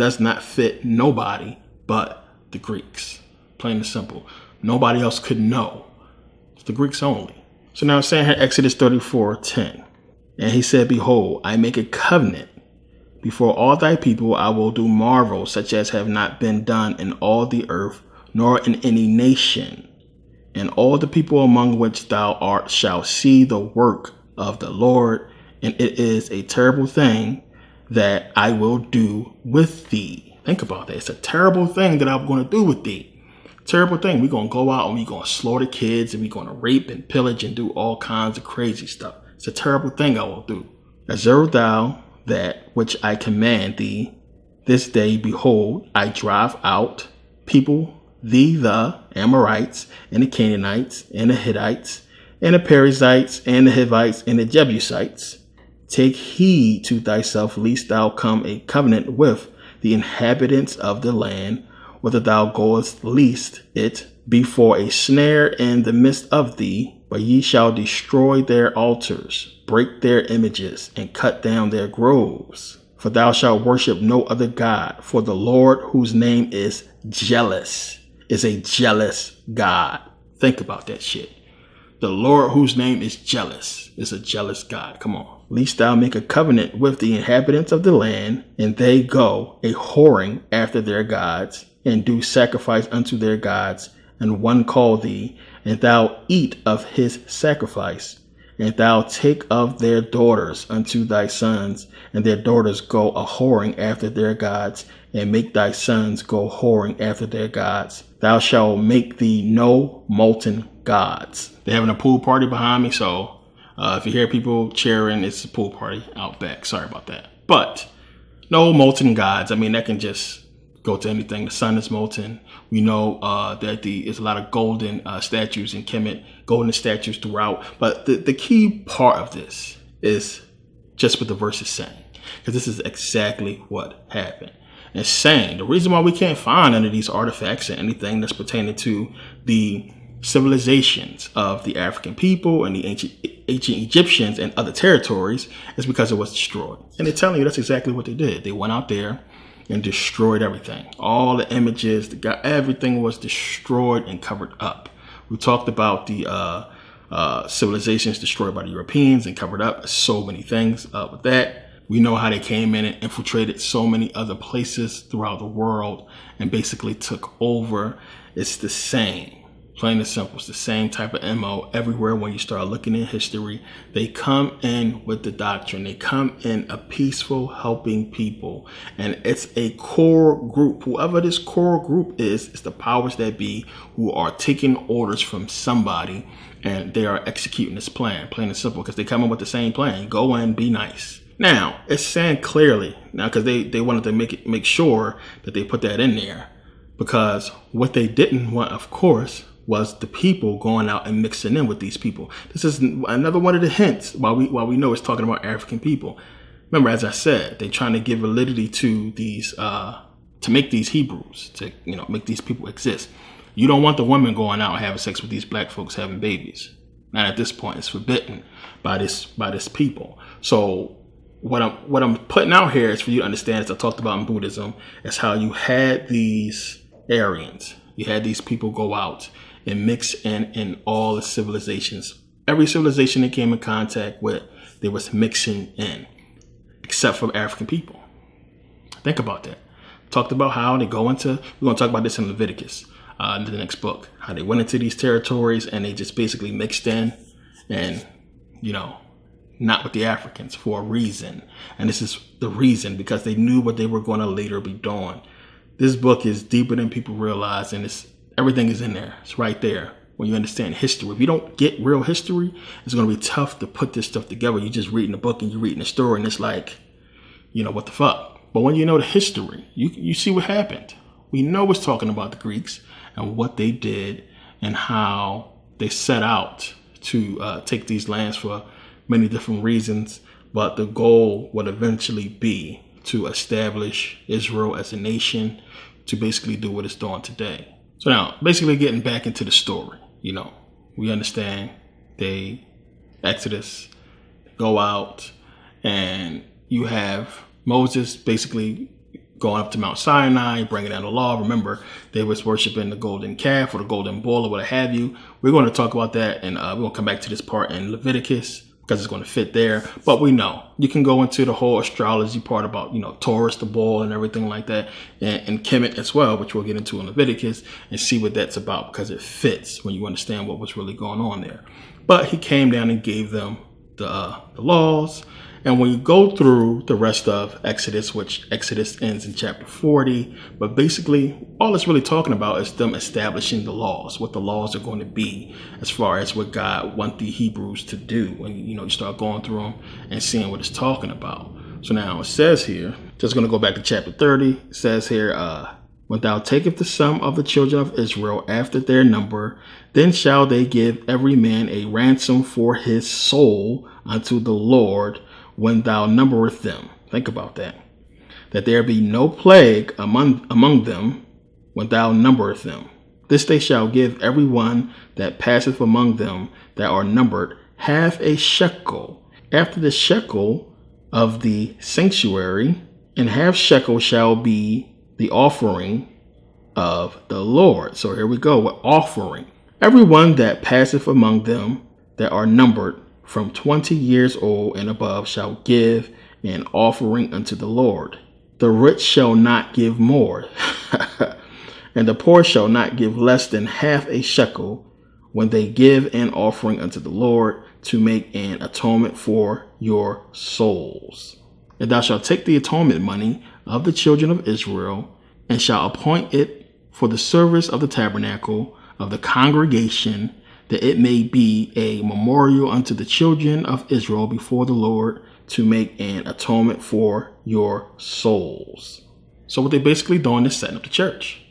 does not fit nobody but the Greeks. Plain and simple. Nobody else could know. It's the Greeks only. So now it's saying here, Exodus 34:10. And he said, behold, I make a covenant before all thy people. I will do marvels such as have not been done in all the earth, nor in any nation. And all the people among which thou art shall see the work of the Lord. And it is a terrible thing that I will do with thee. Think about that. It's a terrible thing that I'm going to do with thee. Terrible thing. We're going to go out and we're going to slaughter kids and we're going to rape and pillage and do all kinds of crazy stuff. It's a terrible thing I will do. Observe thou that which I command thee this day. Behold, I drive out people, thee, the Amorites and the Canaanites and the Hittites and the Perizzites and the Hivites and the Jebusites. Take heed to thyself, lest thou come a covenant with the inhabitants of the land, whether thou goest, lest it be for a snare in the midst of thee. But ye shall destroy their altars, break their images, and cut down their groves. For thou shalt worship no other God, for the Lord, whose name is jealous, is a jealous God. Think about that shit. The Lord, whose name is jealous, is a jealous God. Come on. Lest thou make a covenant with the inhabitants of the land, and they go a whoring after their gods, and do sacrifice unto their gods, and one call thee, and thou eat of his sacrifice, and thou take of their daughters unto thy sons, and their daughters go a whoring after their gods, and make thy sons go whoring after their gods. Thou shalt make thee no molten gods. They're having a pool party behind me, so if you hear people cheering, it's a pool party out back. Sorry about that. But no molten gods. I mean, that can just go to anything. The sun is molten. We know that there's a lot of golden statues in Kemet, golden statues throughout. But the key part of this is just what the verse is saying, because this is exactly what happened. It's saying the reason why we can't find any of these artifacts or anything that's pertaining to the civilizations of the African people and the ancient Egyptians and other territories is because it was destroyed. And they're telling you that's exactly what they did. They went out there and destroyed everything. All the images, everything was destroyed and covered up. We talked about the civilizations destroyed by the Europeans and covered up. So many things with that. We know how they came in and infiltrated so many other places throughout the world and basically took over. It's the same. Plain and simple. It's the same type of MO everywhere. When you start looking in history, they come in with the doctrine. They come in a peaceful, helping people. And it's a core group. Whoever this core group is the powers that be who are taking orders from somebody and they are executing this plan. Plain and simple, because they come in with the same plan. Go in, be nice. Now, it's saying clearly, now because they wanted to make sure that they put that in there, because what they didn't want, of course, was the people going out and mixing in with these people. This is another one of the hints why we know it's talking about African people. Remember, as I said, they're trying to give validity to these, to make these Hebrews, to make these people exist. You don't want the women going out and having sex with these black folks having babies. Not at this point. It's forbidden by this people. So what I'm putting out here is for you to understand, as I talked about in Buddhism, is how you had these Aryans. You had these people go out and mix in all the civilizations. Every civilization they came in contact with, they was mixing in, except for African people. Think about that. Talked about how they go into, we're going to talk about this in Leviticus, in the next book, how they went into these territories and they just basically mixed in and, not with the Africans for a reason. And this is the reason, because they knew what they were going to later be doing. This book is deeper than people realize, and everything is in there. It's right there when you understand history. If you don't get real history, it's going to be tough to put this stuff together. You're just reading a book and you're reading a story, and it's like, what the fuck? But when you know the history, you see what happened. We know it's talking about the Greeks and what they did and how they set out to take these lands for many different reasons. But the goal would eventually be to establish Israel as a nation, to basically do what it's doing today. So now, basically getting back into the story, we understand Exodus, go out, and you have Moses basically going up to Mount Sinai, bringing down the law. Remember, they was worshiping the golden calf or the golden bull or what have you. We're going to talk about that, and we're going to come back to this part in Leviticus because it's going to fit there. But we know you can go into the whole astrology part about, Taurus, the bull, and everything like that, and Kemet as well, which we'll get into in Leviticus, and see what that's about because it fits when you understand what was really going on there. But he came down and gave them the laws. And when you go through the rest of Exodus, which Exodus ends in chapter 40, but basically all it's really talking about is them establishing the laws, what the laws are going to be as far as what God wants the Hebrews to do. When you start going through them and seeing what it's talking about. So now it says here, just going to go back to chapter 30. It says here, when thou takest the sum of the children of Israel after their number, then shall they give every man a ransom for his soul unto the Lord when thou numbereth them. Think about that. That there be no plague among them when thou numbereth them. This they shall give every one that passeth among them that are numbered half a shekel after the shekel of the sanctuary, and half shekel shall be the offering of the Lord. So here we go with offering. Everyone that passeth among them that are numbered from 20 years old and above shall give an offering unto the Lord. The rich shall not give more, and the poor shall not give less than half a shekel when they give an offering unto the Lord to make an atonement for your souls. And thou shalt take the atonement money of the children of Israel and shall appoint it for the service of the tabernacle of the congregation, that it may be a memorial unto the children of Israel before the Lord to make an atonement for your souls. So what they basically doing is setting up the church,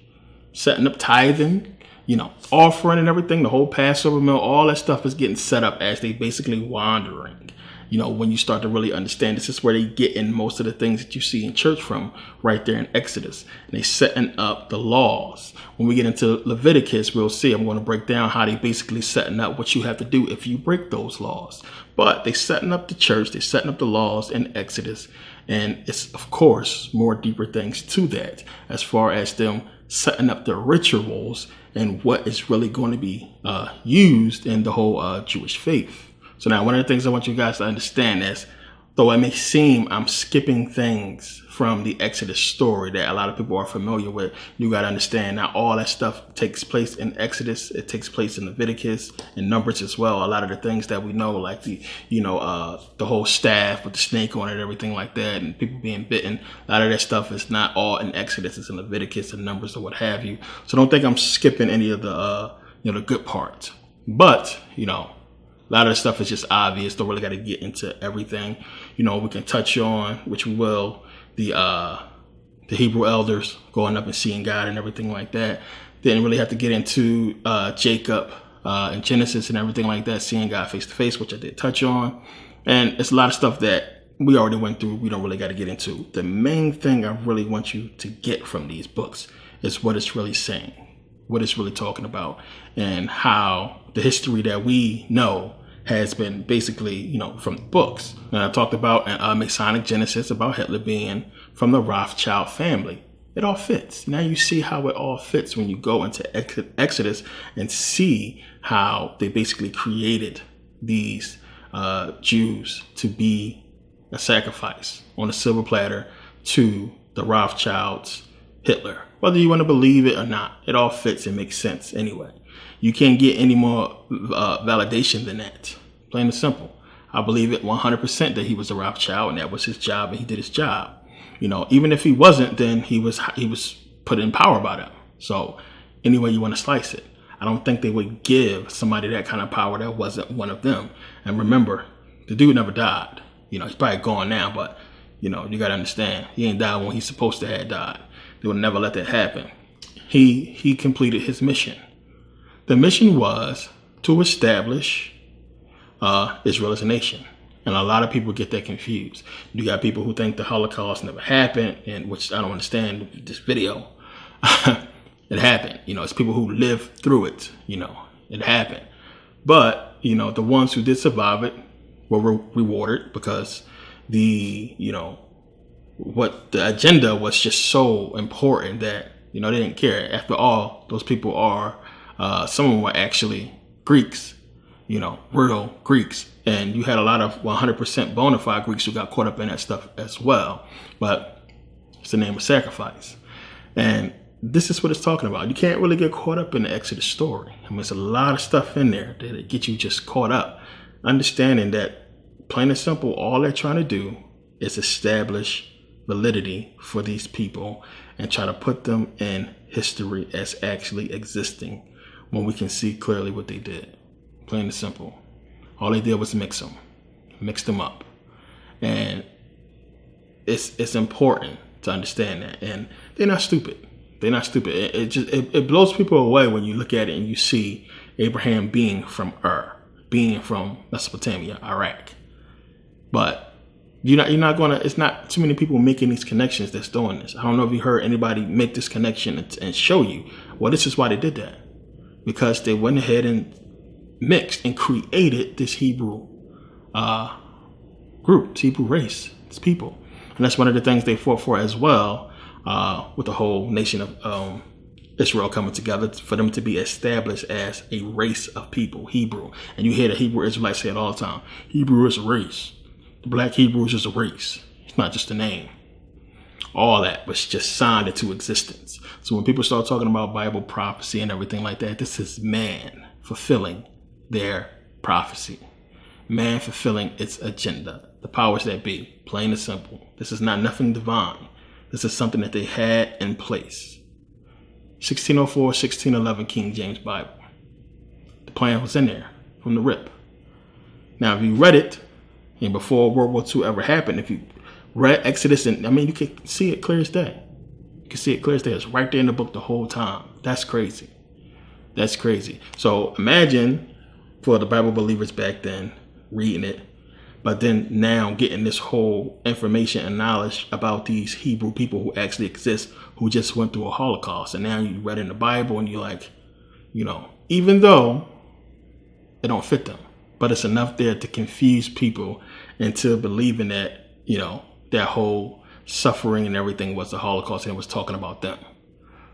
setting up tithing, offering and everything, the whole Passover meal, all that stuff is getting set up as they basically wandering. When you start to really understand, this is where they get in most of the things that you see in church from right there in Exodus. And they setting up the laws. When we get into Leviticus, we'll see, I'm going to break down how they basically setting up what you have to do if you break those laws. But they setting up the church, they setting up the laws in Exodus. And it's, of course, more deeper things to that as far as them setting up the rituals and what is really going to be used in the whole Jewish faith. So now one of the things I want you guys to understand is, though it may seem I'm skipping things from the Exodus story that a lot of people are familiar with, you got to understand now all that stuff takes place in Exodus. It takes place in Leviticus and Numbers as well. A lot of the things that we know, like the whole staff with the snake on it, everything like that, and people being bitten, a lot of that stuff is not all in Exodus. It's in Leviticus and Numbers or what have you. So don't think I'm skipping any of the, the good parts. But, a lot of the stuff is just obvious. Don't really got to get into everything. We can touch on, which we will, the Hebrew elders going up and seeing God and everything like that. Didn't really have to get into Jacob and Genesis and everything like that, seeing God face to face, which I did touch on. And it's a lot of stuff that we already went through. We don't really got to get into. The main thing I really want you to get from these books is what it's really saying, what it's really talking about, and how the history that we know has been basically, from the books. Now, I talked about Masonic Genesis, about Hitler being from the Rothschild family. It all fits. Now you see how it all fits when you go into Exodus and see how they basically created these Jews to be a sacrifice on a silver platter to the Rothschilds, Hitler. Whether you want to believe it or not, it all fits and makes sense anyway. You can't get any more validation than that. Plain and simple. I believe it 100% that he was a Rothschild and that was his job and he did his job. Even if he wasn't, then he was put in power by them. So any way you want to slice it, I don't think they would give somebody that kind of power that wasn't one of them. And remember, the dude never died. He's probably gone now, but you got to understand, he ain't died when he's supposed to have died. They would never let that happen. He completed his mission. The mission was to establish Israel as a nation. And a lot of people get that confused. You got people who think the Holocaust never happened, and which I don't understand this video. It happened. It's people who lived through it. It happened. But, the ones who did survive it were rewarded because the what the agenda was just so important that, they didn't care. After all, those people are, some of them were actually Greeks, real Greeks. And you had a lot of 100% bona fide Greeks who got caught up in that stuff as well. But it's the name of sacrifice. And this is what it's talking about. You can't really get caught up in the Exodus story. I mean, there's a lot of stuff in there that get you just caught up. Understanding that, plain and simple, all they're trying to do is establish validity for these people and try to put them in history as actually existing when we can see clearly what they did. Plain and simple. All they did was mix them up. And it's important to understand that. And they're not stupid. It blows people away when you look at it and you see Abraham being from being from Mesopotamia, Iraq. But it's not too many people making these connections that's doing this. I don't know if you heard anybody make this connection and show you, well, this is why they did that. Because they went ahead and mixed and created this Hebrew group, this Hebrew race, these people. And that's one of the things they fought for as well, with the whole nation of Israel coming together, for them to be established as a race of people, Hebrew. And you hear the Hebrew Israelites say it all the time. Hebrew is a race. The black Hebrew is just a race. It's not just a name. All that was just signed into existence. So when people start talking about Bible prophecy and everything like that, this is man fulfilling their prophecy. Man fulfilling its agenda. The powers that be. Plain and simple. This is not nothing divine. This is something that they had in place. 1604, 1611 King James Bible. The plan was in there from the rip. Now, if you read it, and before World War II ever happened, if you read Exodus, you can see it clear as day. You can see it clear as day. It's right there in the book the whole time. That's crazy. That's crazy. So imagine for the Bible believers back then reading it, but then now getting this whole information and knowledge about these Hebrew people who actually exist, who just went through a Holocaust. And now you read in the Bible and you're like, even though it don't fit them, but it's enough there to confuse people into believing that, that whole suffering and everything was the Holocaust and it was talking about them.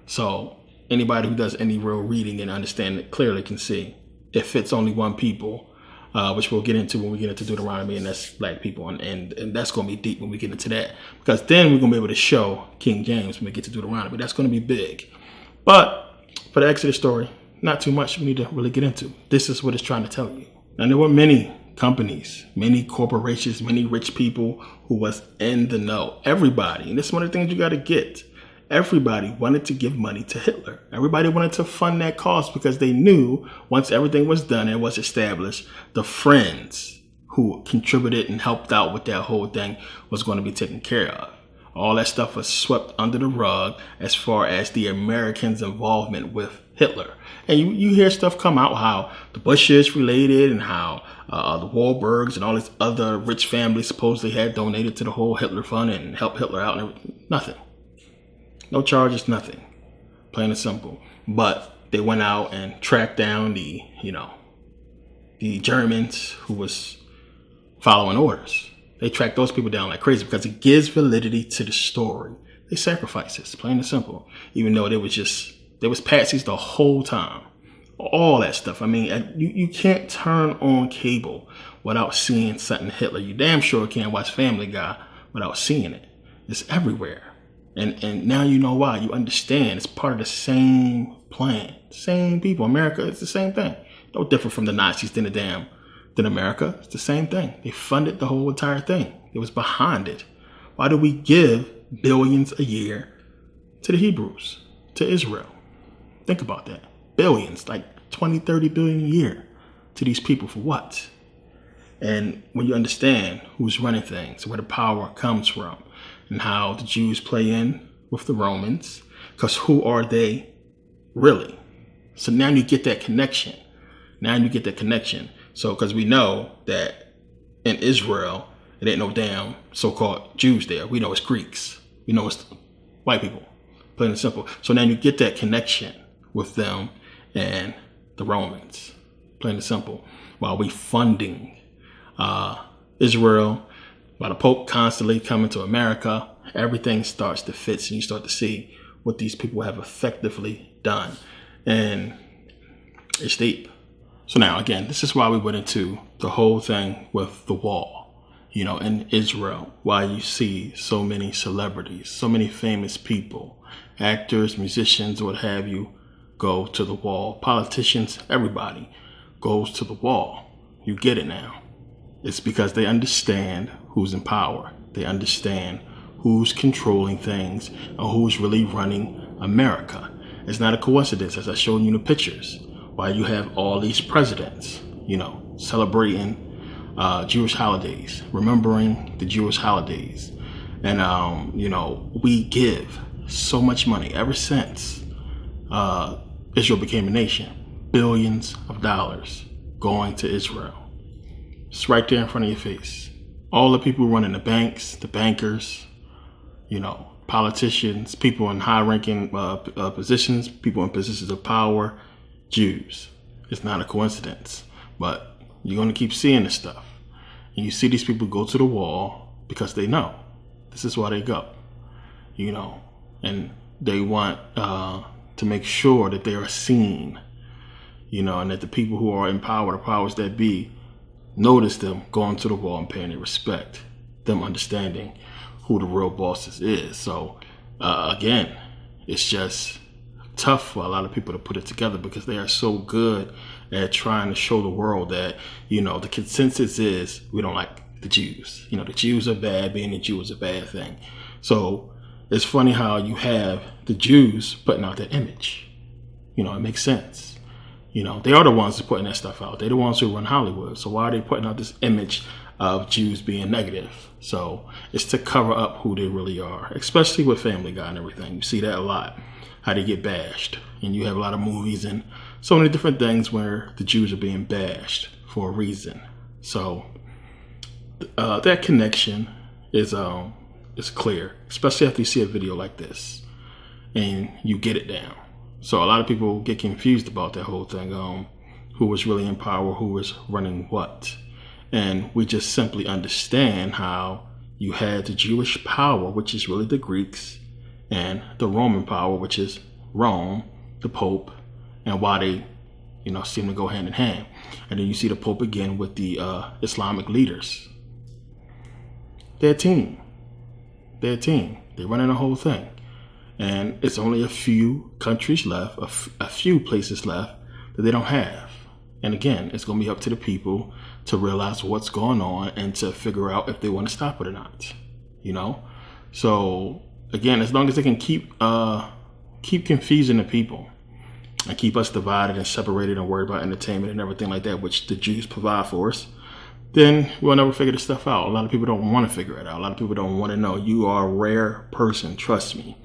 So anybody who does any real reading and understand it clearly can see it fits only one people, which we'll get into when we get into Deuteronomy, and that's black people. And that's going to be deep when we get into that, because then we're going to be able to show King James when we get to Deuteronomy. That's going to be big. But for the Exodus story, not too much we need to really get into. This is what it's trying to tell you. And there were many companies, many corporations, many rich people who was in the know. Everybody, and this is one of the things you got to get. Everybody wanted to give money to Hitler. Everybody wanted to fund that cause because they knew once everything was done and was established, the friends who contributed and helped out with that whole thing was going to be taken care of. All that stuff was swept under the rug as far as the Americans' involvement with Hitler. And you hear stuff come out how the Bushes related and how the Wahlbergs and all these other rich families supposedly had donated to the whole Hitler fund and helped Hitler out and everything. Nothing. No charges, nothing. Plain and simple. But they went out and tracked down the Germans who was following orders. They tracked those people down like crazy because it gives validity to the story. They sacrificed this, plain and simple. Even though they was patsies the whole time. All that stuff. I mean, you can't turn on cable without seeing something Hitler. You damn sure can't watch Family Guy without seeing it. It's everywhere. And now you know why. You understand. It's part of the same plan. Same people. America, it's the same thing. No different from the Nazis than America. It's the same thing. They funded the whole entire thing. It was behind it. Why do we give billions a year to the Hebrews, to Israel? Think about that. Billions, like 20, 30 billion a year to these people for what? And when you understand who's running things, where the power comes from, and how the Jews play in with the Romans, because who are they really? So now you get that connection. So, because we know that in Israel, it ain't no damn so-called Jews there. We know it's Greeks. We know it's white people. Plain and simple. So now you get that connection with them and the Romans. Plain and simple. While we funding Israel, while the Pope constantly coming to America everything starts to fit, and you start to see what these people have effectively done. And it's deep. So now, again, this is why we went into the whole thing with the wall, in Israel, why you see so many celebrities, so many famous people, actors, musicians, what have you, go to the wall. Politicians, everybody goes to the wall. You get it now. It's because they understand who's in power. They understand who's controlling things and who's really running America. It's not a coincidence, as I showed you in the pictures, why you have all these presidents, celebrating Jewish holidays, remembering the Jewish holidays. And, we give so much money ever since Israel became a nation, billions of dollars going to Israel. It's right there in front of your face. All the people running the banks, the bankers, politicians, people in high-ranking positions, people in positions of power, Jews. It's not a coincidence, but you're going to keep seeing this stuff. And you see these people go to the wall because they know this is why they go, and they want to make sure that they are seen, and that the people who are in power, the powers that be, notice them going to the wall and paying their respect, them understanding who the real bosses is. So again, it's just tough for a lot of people to put it together because they are so good at trying to show the world that, the consensus is we don't like the Jews. The Jews are bad, being a Jew is a bad thing. So it's funny how you have the Jews putting out that image. It makes sense. They are the ones who are putting that stuff out. They're the ones who run Hollywood. So why are they putting out this image of Jews being negative? So it's to cover up who they really are, especially with Family Guy and everything. You see that a lot, how they get bashed. And you have a lot of movies and so many different things where the Jews are being bashed for a reason. So that connection is clear, especially after you see a video like this and you get it down. So a lot of people get confused about that whole thing, who was really in power, who was running what. And we just simply understand how you had the Jewish power, which is really the Greeks, and the Roman power, which is Rome, the Pope, and why they, seem to go hand in hand. And then you see the Pope again with the Islamic leaders. They're a team. They're running the whole thing. And it's only a few countries left, a few places left that they don't have. And again, it's going to be up to the people to realize what's going on and to figure out if they want to stop it or not. So again, as long as they can keep confusing the people and keep us divided and separated and worried about entertainment and everything like that, which the Jews provide for us, then we'll never figure this stuff out. A lot of people don't want to figure it out. A lot of people don't want to know. You are a rare person, trust me,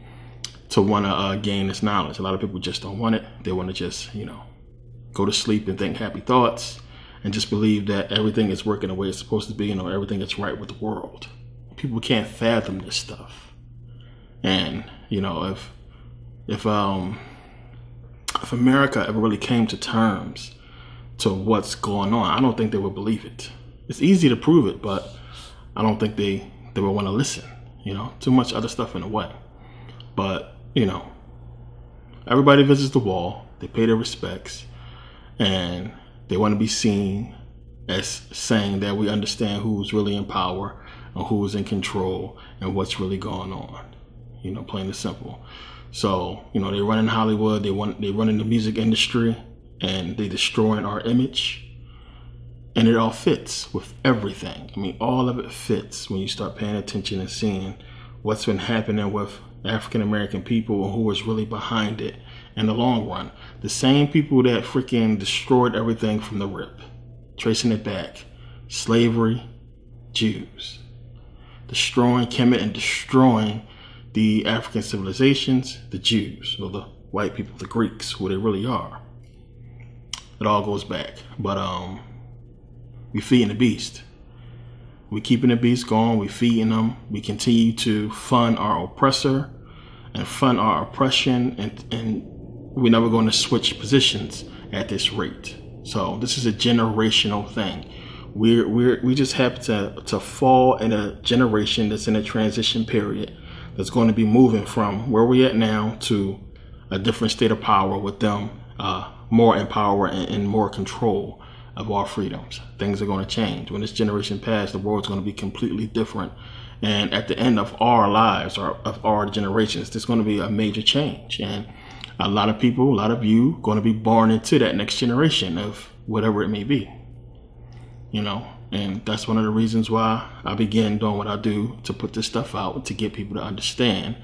to want to gain this knowledge. A lot of people just don't want it. They want to just, go to sleep and think happy thoughts and just believe that everything is working the way it's supposed to be, everything is right with the world. People can't fathom this stuff. And, if America ever really came to terms to what's going on, I don't think they would believe it. It's easy to prove it, but I don't think they would want to listen. Too much other stuff in the way. But, everybody visits the wall. They pay their respects. And they want to be seen as saying that we understand who's really in power and who's in control and what's really going on. Plain and simple. So, they run in Hollywood. They run in the music industry. And they destroying our image. And it all fits with everything. All of it fits when you start paying attention and seeing what's been happening with African American people and who was really behind it in the long run. The same people that freaking destroyed everything from the rip, tracing it back. Slavery, Jews. Coming and destroying the African civilizations, the Jews, or the white people, the Greeks, who they really are. It all goes back. But we feeding the beast. We keeping the beast going. We feeding them. We continue to fund our oppressor and fund our oppression, and we're never going to switch positions at this rate. So this is a generational thing. We just happen to fall in a generation that's in a transition period that's going to be moving from where we're at now to a different state of power with them more in power and more control of our freedoms. Things are going to change. When this generation passes, the world's going to be completely different. And at the end of our lives, or of our generations, there's going to be a major change. And a lot of people, a lot of you, going to be born into that next generation of whatever it may be. You know, and that's one of the reasons why I began doing what I do, to put this stuff out, to get people to understand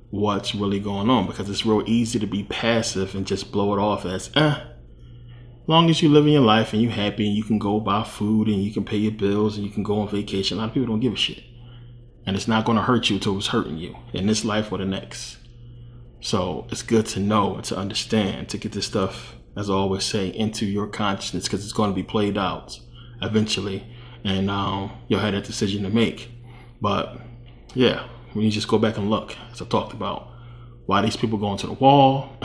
what's really going on. Because it's real easy to be passive and just blow it off as, long as you're living your life and you're happy and you can go buy food and you can pay your bills and you can go on vacation. A lot of people don't give a shit. And it's not going to hurt you until it's hurting you in this life or the next. So it's good to know and to understand, to get this stuff, as I always say, into your consciousness, because it's going to be played out eventually. And you'll have that decision to make. But yeah, when you just go back and look, as I talked about, why these people going to the wall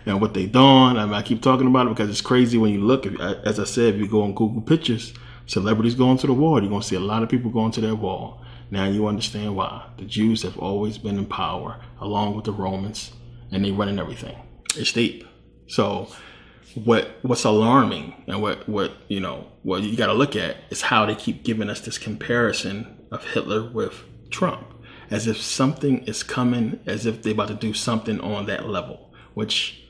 and what they doing. I mean, I keep talking about it because it's crazy when you look. As I said, if you go on Google pictures, celebrities going to the wall, you're going to see a lot of people going to their wall. Now you understand why. The Jews have always been in power, along with the Romans, and they running everything. It's deep. So what's alarming, and what you got to look at, is how they keep giving us this comparison of Hitler with Trump, as if something is coming, as if they're about to do something on that level, which,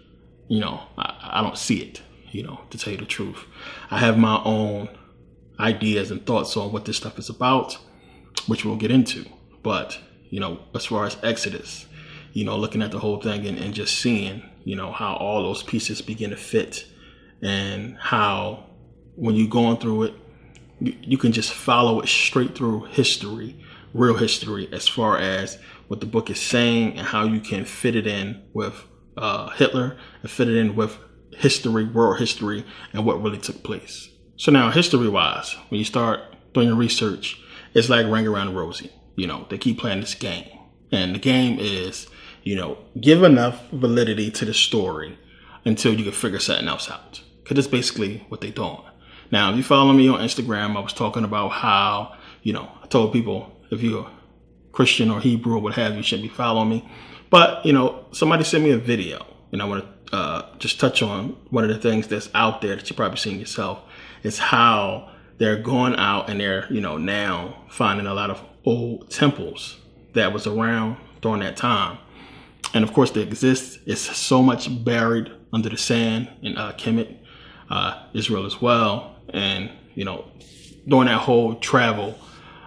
I don't see it, to tell you the truth. I have my own ideas and thoughts on what this stuff is about, which we'll get into. But, as far as Exodus, looking at the whole thing and just seeing, how all those pieces begin to fit, and how when you're going through it, you can just follow it straight through history, real history, as far as what the book is saying and how you can fit it in with Hitler and fit it in with history, world history, and what really took place. So now, history-wise, when you start doing your research, it's like Ring Around the Rosie. They keep playing this game. And the game is, give enough validity to the story until you can figure something else out. Because that's basically what they're doing. Now, if you follow me on Instagram, I was talking about how, I told people, if you're Christian or Hebrew or what have you, shouldn't be following me. But, somebody sent me a video, and I want to just touch on one of the things that's out there that you've probably seen yourself. Is how they're going out and they're, now finding a lot of old temples that was around during that time. And of course, they exist. It's so much buried under the sand in Kemet, Israel as well. And, during that whole travel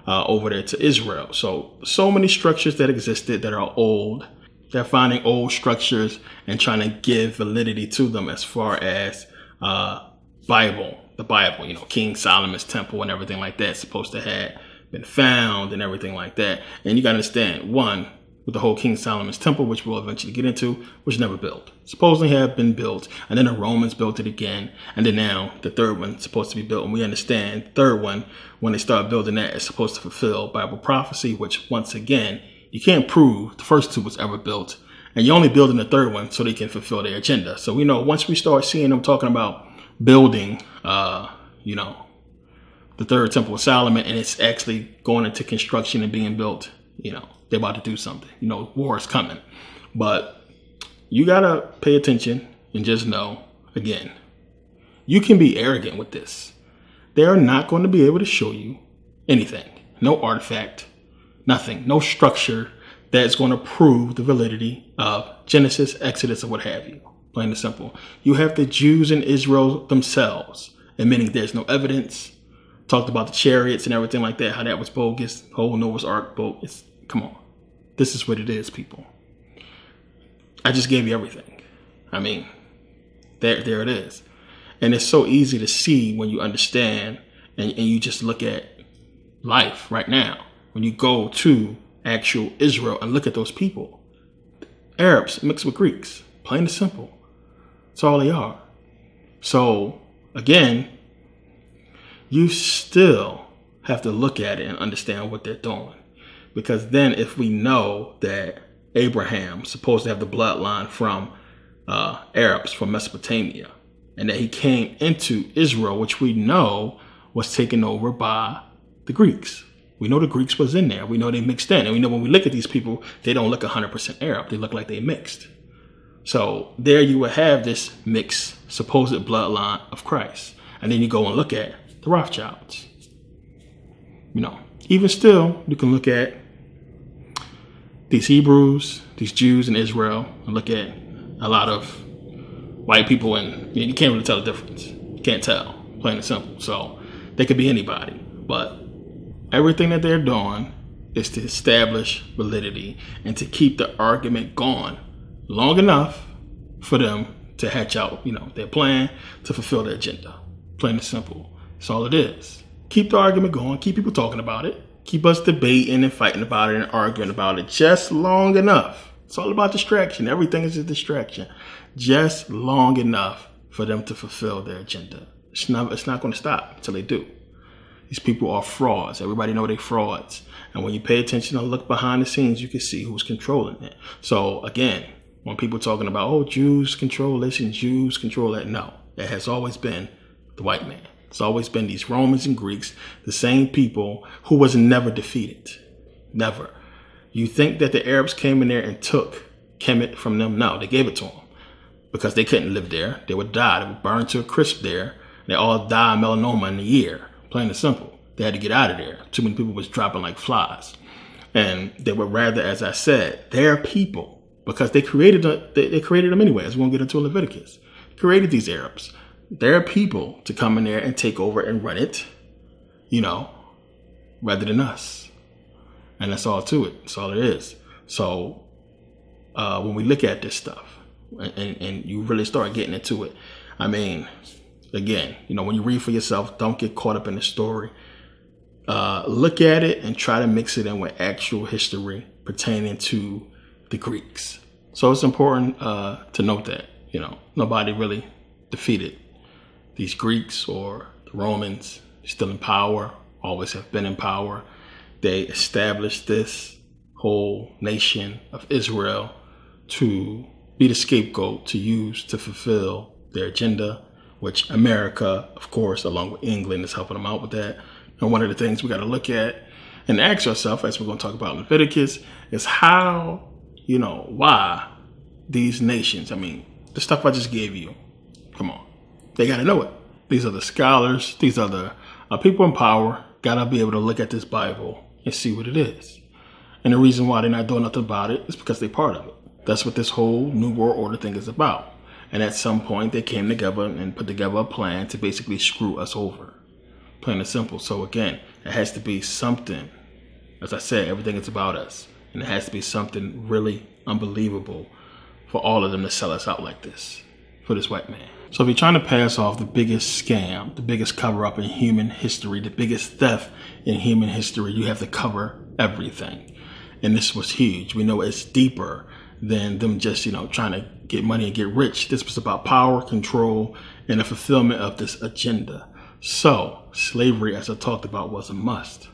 over there to Israel. So many structures that existed that are old. They're finding old structures and trying to give validity to them, as far as the Bible, King Solomon's temple and everything like that, supposed to have been found and everything like that. And you got to understand, one, with the whole King Solomon's temple, which we'll eventually get into, was never built. Supposedly have been built, and then the Romans built it again, and then now the third one's supposed to be built. And we understand the third one, when they start building that, is supposed to fulfill Bible prophecy, which, once again, you can't prove the first two was ever built. And you're only building the third one so they can fulfill their agenda. So we know once we start seeing them talking about building, the third temple of Solomon, and it's actually going into construction and being built, they're about to do something. War is coming. But you got to pay attention and just know, again, you can be arrogant with this. They're not going to be able to show you anything. No artifact, nothing, no structure that's going to prove the validity of Genesis, Exodus, or what have you. Plain and simple. You have the Jews in Israel themselves admitting there's no evidence. Talked about the chariots and everything like that, how that was bogus. Whole Noah's Ark boat. Come on. This is what it is, people. I just gave you everything. I mean, there it is. And it's so easy to see when you understand and you just look at life right now. When you go to actual Israel and look at those people. Arabs mixed with Greeks. Plain and simple. That's all they are. So, again, you still have to look at it and understand what they're doing. Because then if we know that Abraham's supposed to have the bloodline from Arabs from Mesopotamia, and that he came into Israel, which we know was taken over by the Greeks. We know the Greeks was in there. We know they mixed in. And we know when we look at these people, they don't look 100% Arab. They look like they mixed. So there you would have this mixed supposed bloodline of Christ. And then you go and look at the Rothschilds. Even still, you can look at these Hebrews, these Jews in Israel, and look at a lot of white people, and you can't really tell the difference. You can't tell, plain and simple. So they could be anybody. But everything that they're doing is to establish validity and to keep the argument going long enough for them to hatch out, their plan to fulfill their agenda. Plain and simple. That's all it is. Keep the argument going. Keep people talking about it. Keep us debating and fighting about it and arguing about it just long enough. It's all about distraction. Everything is a distraction. Just long enough for them to fulfill their agenda. It's not going to stop until they do. These people are frauds. Everybody know they're frauds. And when you pay attention and look behind the scenes, you can see who's controlling it. So again, when people talking about, Jews control this and Jews control that, no, it has always been the white man. It's always been these Romans and Greeks, the same people who was never defeated. Never. You think that the Arabs came in there and took Kemet from them? No, they gave it to them because they couldn't live there. They would die. They would burn to a crisp there. They all die of melanoma in a year. Plain and simple. They had to get out of there. Too many people was dropping like flies. And they would rather, as I said, their people, because they created them anyway, as we're going to get into Leviticus, created these Arabs. Their people to come in there and take over and run it, rather than us. And that's all to it. That's all it is. So when we look at this stuff and you really start getting into it, again, when you read for yourself, don't get caught up in the story. Look at it and try to mix it in with actual history pertaining to the Greeks. So it's important to note that, nobody really defeated these Greeks or the Romans. They're still in power, always have been in power. They established this whole nation of Israel to be the scapegoat to use to fulfill their agenda, which America, of course, along with England, is helping them out with that. And one of the things we got to look at and ask ourselves, as we're going to talk about in Leviticus, is how, why these nations, the stuff I just gave you, come on, they got to know it. These are the scholars, these are the people in power, got to be able to look at this Bible and see what it is. And the reason why they're not doing nothing about it is because they're part of it. That's what this whole New World Order thing is about. And at some point, they came together and put together a plan to basically screw us over. Plain and simple. So again, it has to be something. As I said, everything is about us. And it has to be something really unbelievable for all of them to sell us out like this, for this white man. So if you're trying to pass off the biggest scam, the biggest cover-up in human history, the biggest theft in human history, you have to cover everything. And this was huge. We know it's deeper than them just, trying to get money and get rich. This was about power, control, and the fulfillment of this agenda. So slavery, as I talked about, was a must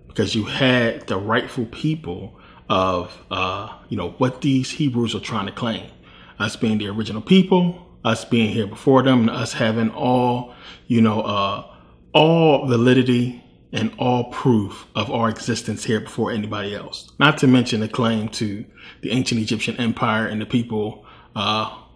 because you had the rightful people of, what these Hebrews are trying to claim. Us being the original people, us being here before them, and us having all validity and all proof of our existence here before anybody else. Not to mention the claim to the ancient Egyptian empire and the people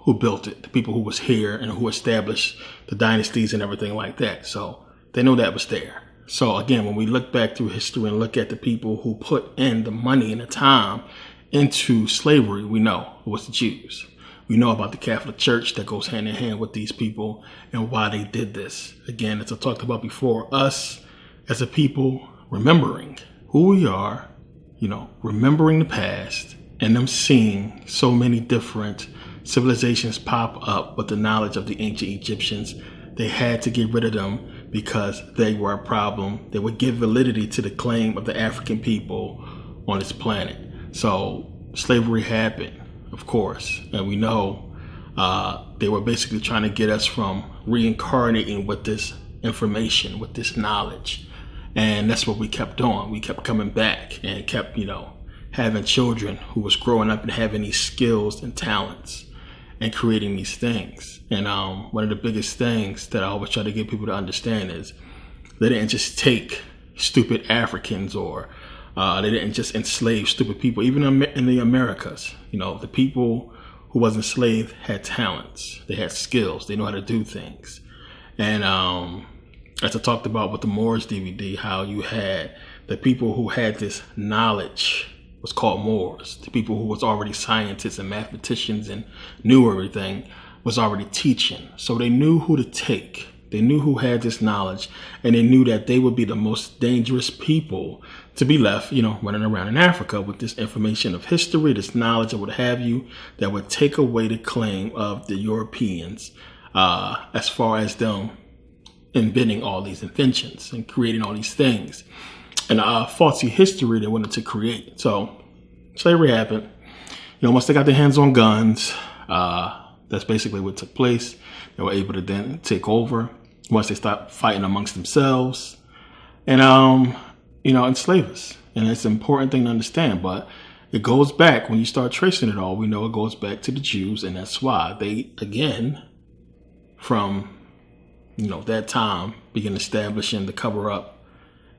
who built it, the people who was here and who established the dynasties and everything like that. So they know that was there. So again, when we look back through history and look at the people who put in the money and the time into slavery, we know it was the Jews. We know about the Catholic Church that goes hand in hand with these people and why they did this. Again, as I talked about before, us as a people remembering who we are, remembering the past, and them seeing so many different civilizations pop up with the knowledge of the ancient Egyptians. They had to get rid of them because they were a problem. They would give validity to the claim of the African people on this planet. So slavery happened, of course, and we know they were basically trying to get us from reincarnating with this information, with this knowledge. And that's what we kept doing. We kept coming back and kept, having children who was growing up and having these skills and talents and creating these things. And one of the biggest things that I always try to get people to understand is they didn't just take stupid Africans, or they didn't just enslave stupid people. Even in the Americas, the people who was enslaved had talents. They had skills. They know how to do things. And as I talked about with the Moors DVD, how you had the people who had this knowledge was called Moors. The people who was already scientists and mathematicians and knew everything was already teaching. So they knew who to take. They knew who had this knowledge, and they knew that they would be the most dangerous people to be left, running around in Africa with this information of history, this knowledge and what have you, that would take away the claim of the Europeans as far as them inventing all these inventions and creating all these things. And faulty history they wanted to create. So slavery happened. Once they got their hands on guns, that's basically what took place. They were able to then take over once they stopped fighting amongst themselves and, enslave us. And it's an important thing to understand, but it goes back, when you start tracing it all, we know it goes back to the Jews. And that's why they, again, from, that time began establishing the cover up.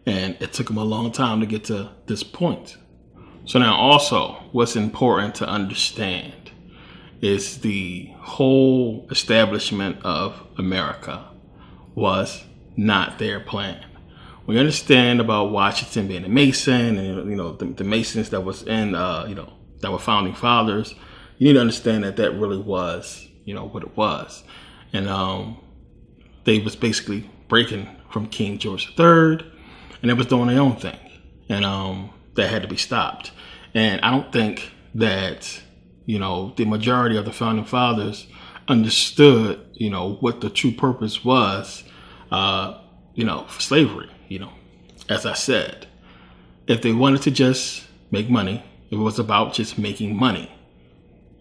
And it took them a long time to get to this point. So now also what's important to understand is the whole establishment of America was not their plan. We understand about Washington being a Mason and, the Masons that was in, that were founding fathers. You need to understand that really was, what it was. And they was basically breaking from King George III, and they was doing their own thing. And that had to be stopped. And I don't think that, the majority of the founding fathers understood, what the true purpose was, for slavery. As I said, if they wanted to just make money, if it was about just making money,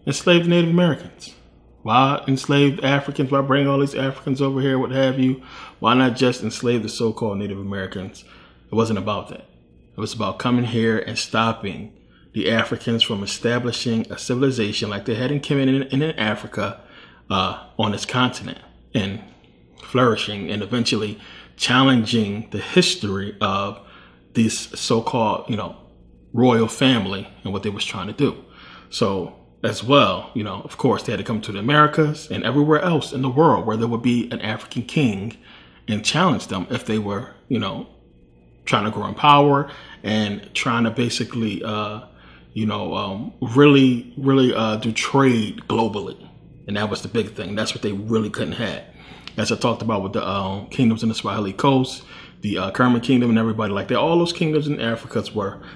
enslave the Native Americans. Why enslave Africans? Why bring all these Africans over here, what have you? Why not just enslave the so-called Native Americans? It wasn't about that. It was about coming here and stopping the Africans from establishing a civilization like they had in Kemet and in Africa on this continent, and flourishing and eventually challenging the history of this so-called, royal family and what they was trying to do. So as well, of course, they had to come to the Americas and everywhere else in the world where there would be an African king and challenge them if they were, trying to grow in power and trying to basically, really do trade globally. And that was the big thing. That's what they really couldn't have. As I talked about with the kingdoms in the Swahili coast, the Kerma kingdom and everybody like that, all those kingdoms in Africa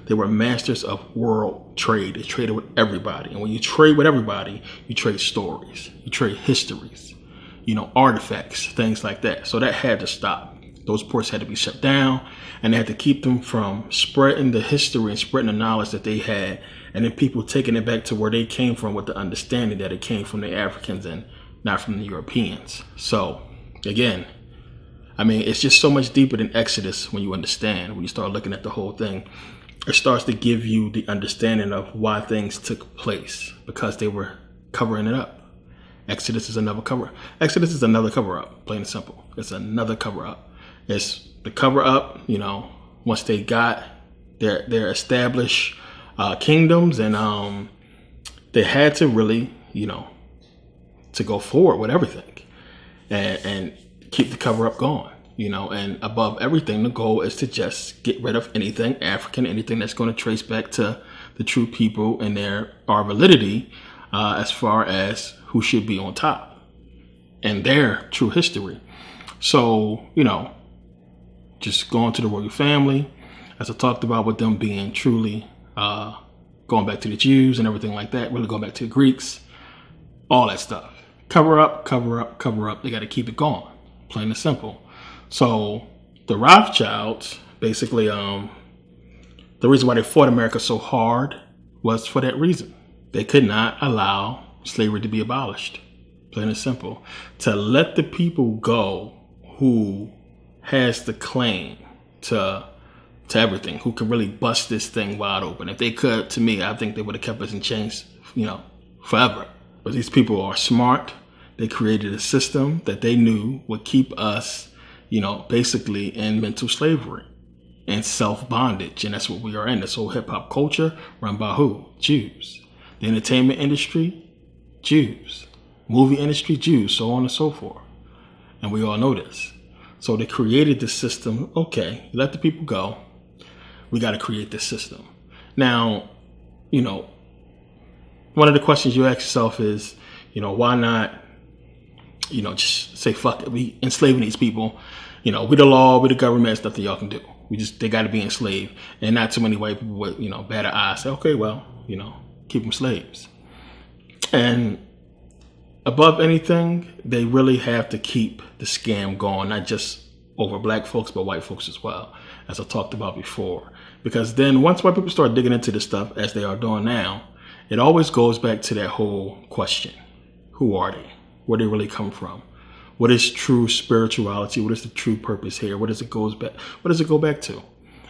they were masters of world trade. They traded with everybody. And when you trade with everybody, you trade stories, you trade histories, artifacts, things like that. So that had to stop. Those ports had to be shut down, and they had to keep them from spreading the history and spreading the knowledge that they had, and then people taking it back to where they came from with the understanding that it came from the Africans and not from the Europeans. So again, it's just so much deeper than Exodus when you understand, when you start looking at the whole thing. It starts to give you the understanding of why things took place, because they were covering it up. Exodus is another cover. Exodus is another cover up, plain and simple. It's another cover up. It's the cover up, once they got their established kingdoms, and they had to really, to go forward with everything and keep the cover up going, and above everything, the goal is to just get rid of anything African, anything that's going to trace back to the true people and our validity as far as who should be on top and their true history. So, just going to the royal family, as I talked about, with them being truly going back to the Jews and everything like that, really going back to the Greeks, all that stuff. Cover up, cover up, cover up. They got to keep it going, plain and simple. So the Rothschilds, basically, the reason why they fought America so hard was for that reason. They could not allow slavery to be abolished, plain and simple. To let the people go who has the claim to everything, who could really bust this thing wide open. If they could, to me, I think they would have kept us in chains, forever. But these people are smart. They created a system that they knew would keep us, basically in mental slavery. and self-bondage. And that's what we are in. This whole hip-hop culture run by who? Jews. The entertainment industry, Jews. Movie industry, Jews, so on and so forth. And we all know this. So they created this system. Okay, let the people go. We got to create this system. Now, one of the questions you ask yourself is, why not, just say, fuck it, we enslaving these people. We the law, we the government, there's nothing y'all can do. They got to be enslaved. And not too many white people with, better eyes say, okay, well, keep them slaves. And above anything, they really have to keep the scam going, not just over black folks, but white folks as well, as I talked about before. Because then once white people start digging into this stuff, as they are doing now, it always goes back to that whole question. Who are they? Where they really come from? What is true spirituality? What is the true purpose here? What does it go back to?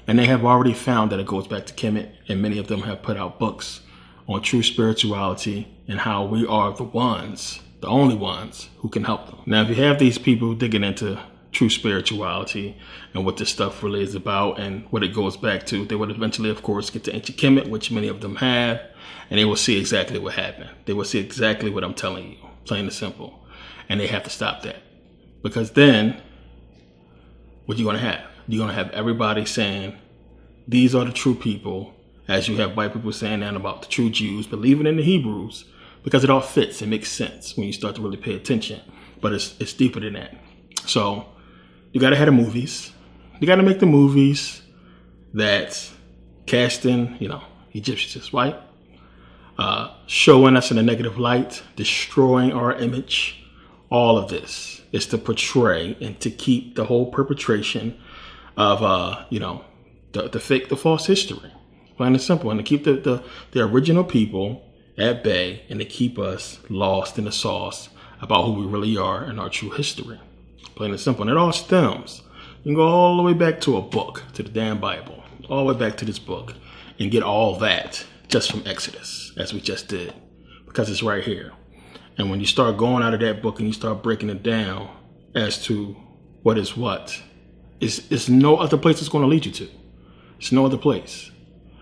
And they have already found that it goes back to Kemet, and many of them have put out books on true spirituality and how we are the only ones who can help them. Now, if you have these people digging into true spirituality and what this stuff really is about and what it goes back to, they would eventually, of course, get to ancient Kemet, which many of them have, and they will see exactly what happened. They will see exactly what I'm telling you, plain and simple. And they have to stop that. Because then, what you're going to have? You're going to have everybody saying, these are the true people, as you have white people saying that about the true Jews, believing in the Hebrews, because it all fits. It makes sense when you start to really pay attention. But it's deeper than that. So you got to have the movies. You got to make the movies that casting, Egyptians as white, showing us in a negative light, destroying our image. All of this is to portray and to keep the whole perpetration of, the false history. Plain and simple. And to keep the original people at bay and to keep us lost in the sauce about who we really are and our true history. Plain and simple. And it all stems. You can go all the way back to a book, to the damn Bible, all the way back to this book and get all that just from Exodus, as we just did, because it's right here. And when you start going out of that book and you start breaking it down as to what is what, it's no other place it's going to lead you to. It's no other place.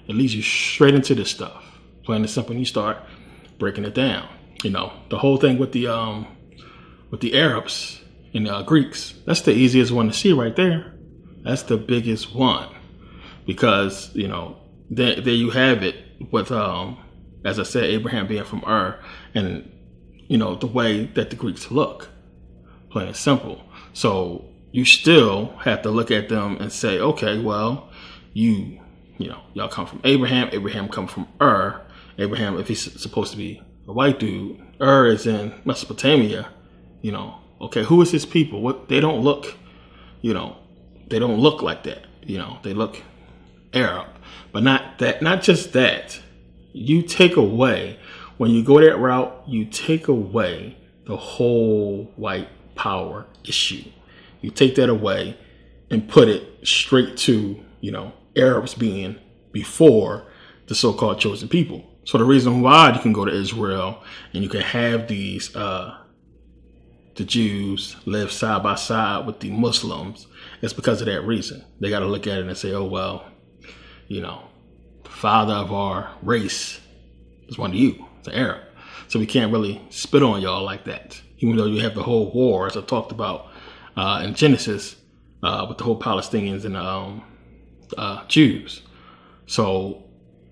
It leads you straight into this stuff. Plain and simple, and you start breaking it down. The whole thing with the Arabs and the Greeks, that's the easiest one to see right there. That's the biggest one. Because, there you have it with, as I said, Abraham being from Ur, and, the way that the Greeks look. Plain and simple. So you still have to look at them and say, okay, well, y'all come from Abraham. Abraham come from Ur. Abraham, if he's supposed to be a white dude, Ur is in Mesopotamia. Okay, who is his people? What they don't look, they don't look like that. They look Arab, but not just that. You take away, when you go that route, you take away the whole white power issue. You take that away and put it straight to, Arabs being before the so-called chosen people. So the reason why you can go to Israel and you can have these, the Jews live side by side with the Muslims, is because of that reason. They got to look at it and say, oh, well, the father of our race is one of you. It's an Arab. So we can't really spit on y'all like that. Even though you have the whole war, as I talked about in Genesis, with the whole Palestinians and Jews. So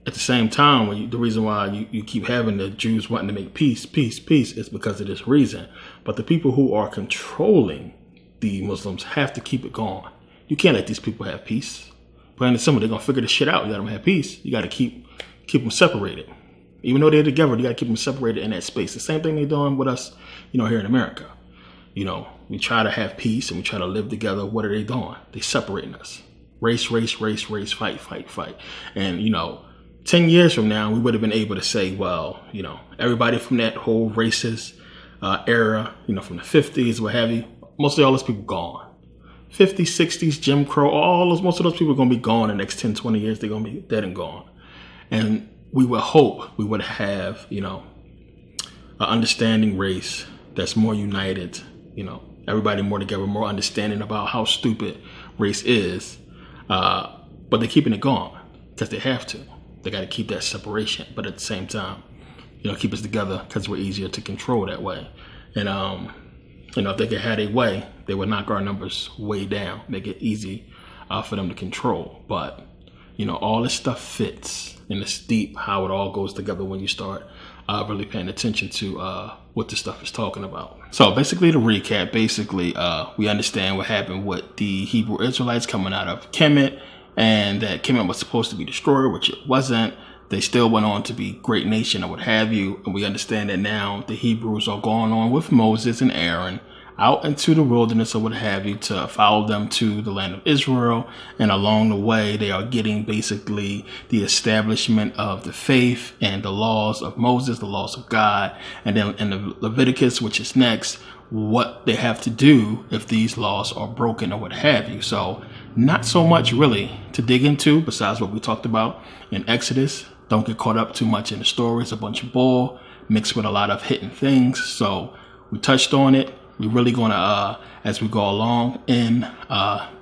at the same time, the reason why you keep having the Jews wanting to make peace is because of this reason. But the people who are controlling the Muslims have to keep it going. You can't let these people have peace. Plain and simple, they're going to figure this shit out. You got them have peace. You got to keep them separated. Even though they're together, you got to keep them separated in that space. The same thing they're doing with us, here in America. We try to have peace and we try to live together. What are they doing? They separating us. Race, fight. And, 10 years from now, we would have been able to say, well, everybody from that whole racist era, from the 50s, what have you, mostly all those people gone. 50s, 60s, Jim Crow, most of those people are going to be gone in the next 10, 20 years. They're going to be dead and gone. And we would hope we would have, an understanding race that's more united, everybody more together, more understanding about how stupid race is. but they're keeping it going because they have to. They got to keep that separation, but at the same time, keep us together because we're easier to control that way. And if they could have a way, they would knock our numbers way down, make it easy for them to control. But all this stuff fits, and it's deep how it all goes together when you start really paying attention to what this stuff is talking about. So basically, to recap, we understand what happened with the Hebrew Israelites coming out of Kemet, and that Kemet was supposed to be destroyed, which it wasn't. They still went on to be a great nation or what have you. And we understand that now the Hebrews are going on with Moses and Aaron out into the wilderness or what have you to follow them to the land of Israel. And along the way, they are getting basically the establishment of the faith and the laws of Moses, the laws of God. And then in the Leviticus, which is next, what they have to do if these laws are broken or what have you. So not so much really to dig into besides what we talked about in Exodus. Don't get caught up too much in the story. It's a bunch of bull mixed with a lot of hidden things. So we touched on it. We're really going to, as we go along in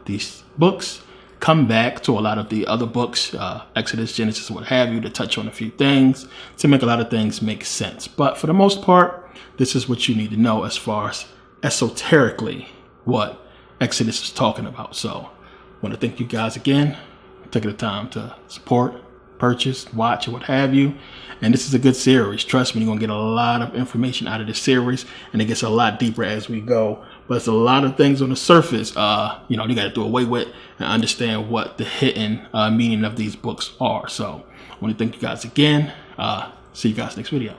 these books, come back to a lot of the other books, Exodus, Genesis, what have you, to touch on a few things, to make a lot of things make sense. But for the most part, this is what you need to know as far as esoterically what Exodus is talking about. So I want to thank you guys again for taking the time to support, purchase, watch, or what have you. And this is a good series. Trust me, you're going to get a lot of information out of this series, and it gets a lot deeper as we go. But it's a lot of things on the surface, you got to do away with and understand what the hidden meaning of these books are. So I want to thank you guys again. See you guys next video.